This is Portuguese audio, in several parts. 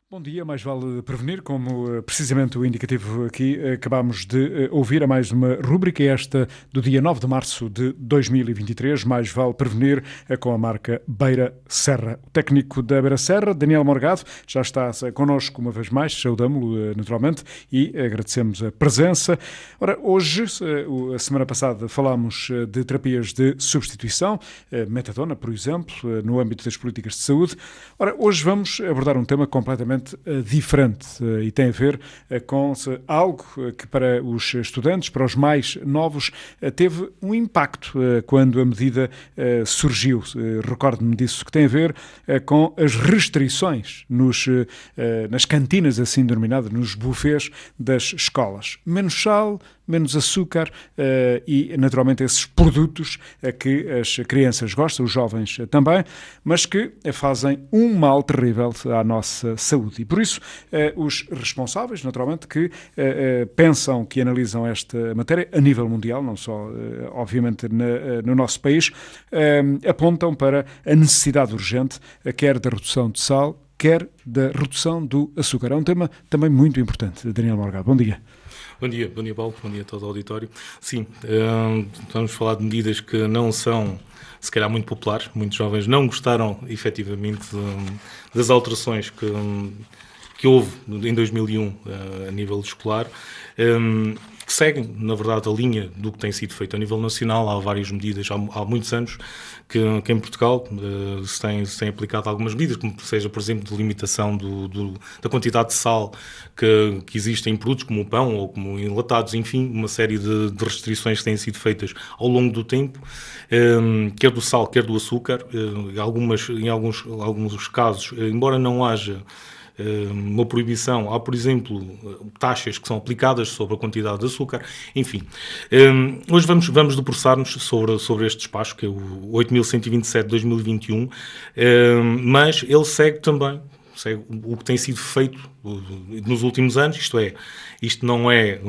Bom dia, mais vale prevenir, como precisamente o indicativo aqui acabamos de ouvir a mais uma rúbrica, esta do dia 9 de março de 2023, mais vale prevenir, com a marca Beira Serra. O técnico da Beira Serra, Daniel Morgado, já está connosco uma vez mais, saudamo-lo naturalmente e agradecemos a presença. Ora, hoje, a semana passada, falámos de terapias de substituição, metadona, por exemplo, no âmbito das políticas de saúde. Ora, hoje vamos abordar um tema completamente diferente e tem a ver com algo que para os estudantes, para os mais novos, teve um impacto quando a medida surgiu. Recordo-me disso, que tem a ver com as restrições nas cantinas, assim denominadas, nos buffets das escolas. Menos sal, menos açúcar e, naturalmente, esses produtos que as crianças gostam, os jovens também, mas que fazem um mal terrível à nossa saúde. E, por isso, os responsáveis, naturalmente, que pensam, que analisam esta matéria a nível mundial, não só, obviamente, no nosso país, apontam para a necessidade urgente, quer da redução de sal, quer da redução do açúcar. É um tema também muito importante. Daniel Morgado, bom dia. Bom dia, Paulo, bom dia a todo o auditório. Sim, vamos falar de medidas que não são, se calhar, muito populares. Muitos jovens não gostaram, efetivamente, das alterações que houve em 2001 a nível escolar, que seguem, na verdade, a linha do que tem sido feito a nível nacional. Há várias medidas, há muitos anos, que em Portugal se tem aplicado algumas medidas, como seja, por exemplo, de limitação da quantidade de sal que existe em produtos como o pão ou como enlatados, enfim, uma série de restrições que têm sido feitas ao longo do tempo, quer do sal, quer do açúcar. Em alguns casos, embora não haja uma proibição, há, por exemplo, taxas que são aplicadas sobre a quantidade de açúcar, enfim. Hoje vamos debruçar-nos sobre este despacho, que é o 8.127 de 2021, mas ele segue o que tem sido feito nos últimos anos, isto não é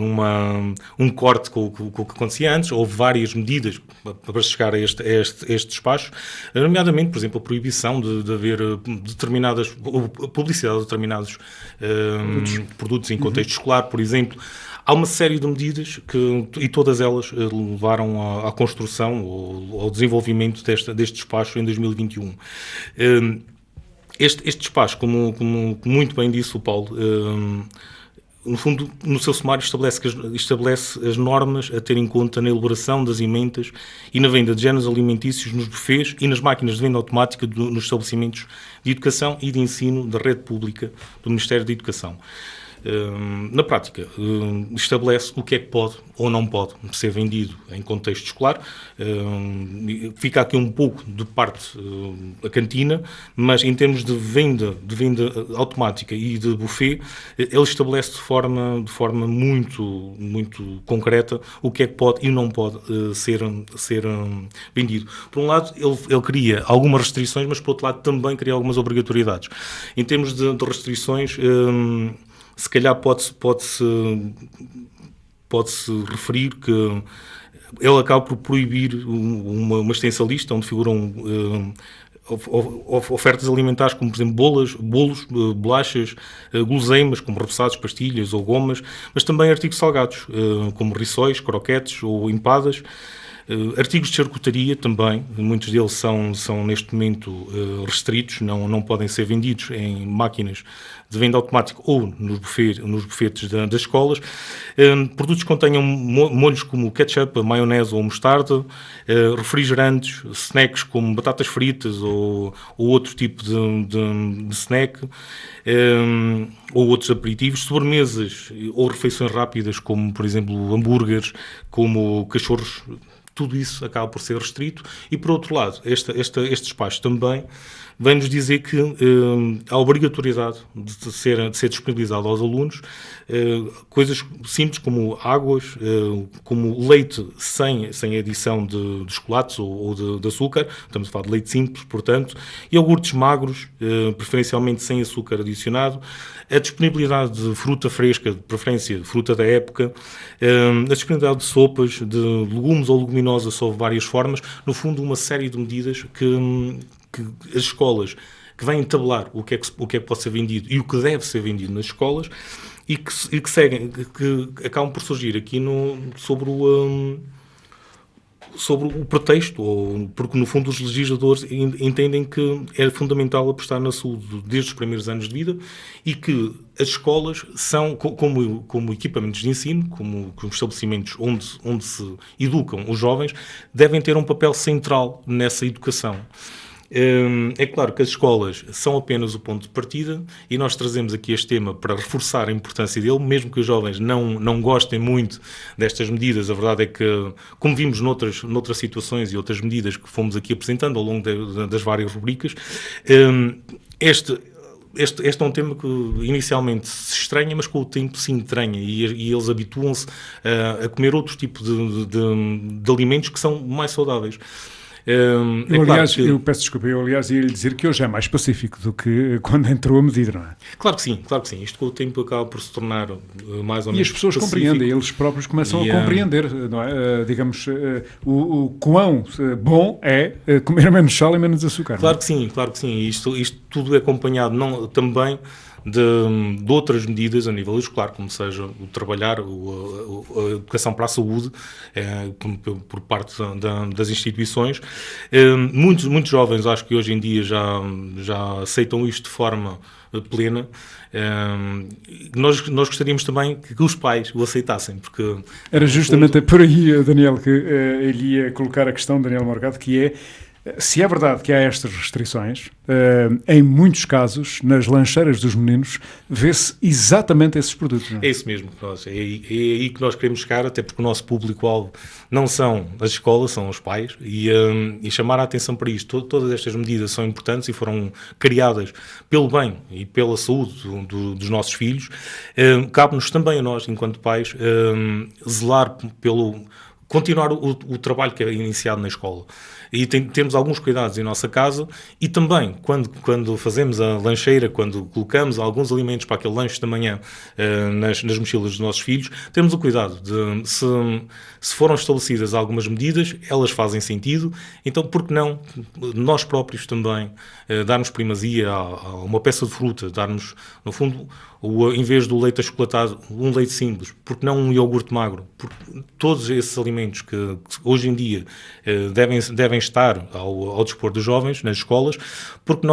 um corte com o que acontecia antes. Houve várias medidas para chegar a este despacho, nomeadamente, por exemplo, a proibição de haver publicidade de determinados produtos em contexto escolar, por exemplo. Há uma série de medidas e todas elas levaram à construção ou ao desenvolvimento deste despacho em 2021. Este despacho, como muito bem disse o Paulo, no fundo, no seu sumário estabelece as normas a ter em conta na elaboração das emendas e na venda de géneros alimentícios nos buffets e nas máquinas de venda automática nos estabelecimentos de educação e de ensino da rede pública do Ministério da Educação. Na prática, estabelece o que é que pode ou não pode ser vendido em contexto escolar. Fica aqui um pouco de parte a cantina, mas em termos de venda automática e de buffet, ele estabelece de forma muito, muito concreta o que é que pode e não pode ser vendido. Por um lado, ele cria algumas restrições, mas por outro lado também cria algumas obrigatoriedades. Em termos de restrições, se calhar pode-se referir que ele acaba por proibir uma extensa lista onde figuram ofertas alimentares como, por exemplo, bolos, bolachas, guloseimas, como repassados, pastilhas ou gomas, mas também artigos salgados, como rissóis, croquetes ou empadas. Artigos de charcutaria também, muitos deles são neste momento restritos, não podem ser vendidos em máquinas de venda automática ou nos bufetes das escolas. Produtos que contenham molhos como ketchup, maionese ou mostarda, refrigerantes, snacks como batatas fritas ou outro tipo de snack, ou outros aperitivos, sobremesas ou refeições rápidas como, por exemplo, hambúrgueres, como cachorros. Tudo isso acaba por ser restrito e, por outro lado, este despacho também vem-nos dizer que há obrigatoriedade de ser disponibilizado aos alunos coisas simples como águas, como leite sem adição de chocolates ou de açúcar, estamos a falar de leite simples, portanto, iogurtes magros, preferencialmente sem açúcar adicionado, a disponibilidade de fruta fresca, de preferência fruta da época, a disponibilidade de sopas, de legumes ou leguminosas sob várias formas, no fundo uma série de medidas que as escolas que vêm tabelar o que é que pode ser vendido e o que deve ser vendido nas escolas, e que seguem, que acabam por surgir aqui sobre o pretexto, porque no fundo os legisladores entendem que é fundamental apostar na saúde desde os primeiros anos de vida, e que as escolas são, como equipamentos de ensino, como estabelecimentos onde se educam os jovens, devem ter um papel central nessa educação. É claro que as escolas são apenas o ponto de partida, e nós trazemos aqui este tema para reforçar a importância dele, mesmo que os jovens não gostem muito destas medidas. A verdade é que, como vimos noutras situações e outras medidas que fomos aqui apresentando ao longo das várias rubricas, este é um tema que inicialmente se estranha, mas com o tempo se entranha, e eles habituam-se a comer outro tipo de alimentos que são mais saudáveis. Eu peço desculpa, eu aliás ia lhe dizer que hoje é mais pacífico do que quando entrou a medida, não é? Claro que sim. Isto com o tempo acaba por se tornar mais ou menos. E as pessoas pacífico. compreendem, eles próprios começam a compreender, não é? Digamos, o quão bom é comer menos sal e menos açúcar. Claro que sim. Isto tudo é acompanhado também de outras medidas a nível escolar, como seja o trabalhar, a educação para a saúde, por parte das instituições. Muitos jovens, acho que hoje em dia já aceitam isto de forma plena. Nós gostaríamos também que os pais o aceitassem, porque... Era justamente por aí, Daniel, que ele ia colocar a questão, Daniel Morgado, que é: se é verdade que há estas restrições, em muitos casos, nas lancheiras dos meninos, vê-se exatamente esses produtos. Não é? É isso mesmo. É aí que nós queremos chegar, até porque o nosso público-alvo não são as escolas, são os pais, e chamar a atenção para isto. Todas estas medidas são importantes e foram criadas pelo bem e pela saúde dos nossos filhos. Cabe-nos também a nós, enquanto pais, zelar pelo... continuar o trabalho que é iniciado na escola. E temos alguns cuidados em nossa casa, e também quando fazemos a lancheira, quando colocamos alguns alimentos para aquele lanche da manhã nas mochilas dos nossos filhos, temos o cuidado de, se foram estabelecidas algumas medidas, elas fazem sentido, então por que não nós próprios também darmos primazia a uma peça de fruta, darmos, no fundo, em vez do leite achocolatado, um leite simples, porque não um iogurte magro? Porque todos esses alimentos que hoje em dia devem estar ao dispor dos jovens nas escolas, porque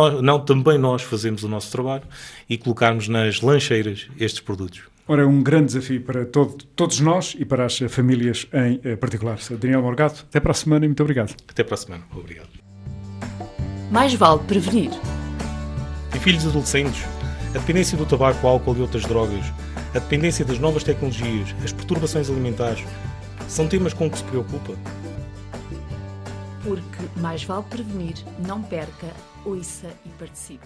também nós fazemos o nosso trabalho e colocarmos nas lancheiras estes produtos. Ora, é um grande desafio para todos nós e para as famílias em particular. Daniel Morgado, até para a semana e muito obrigado. Até para a semana. Obrigado. Mais vale prevenir. Em filhos adolescentes, a dependência do tabaco, álcool e outras drogas, a dependência das novas tecnologias, as perturbações alimentares, são temas com que se preocupa? Porque mais vale prevenir, não perca, ouça e participe.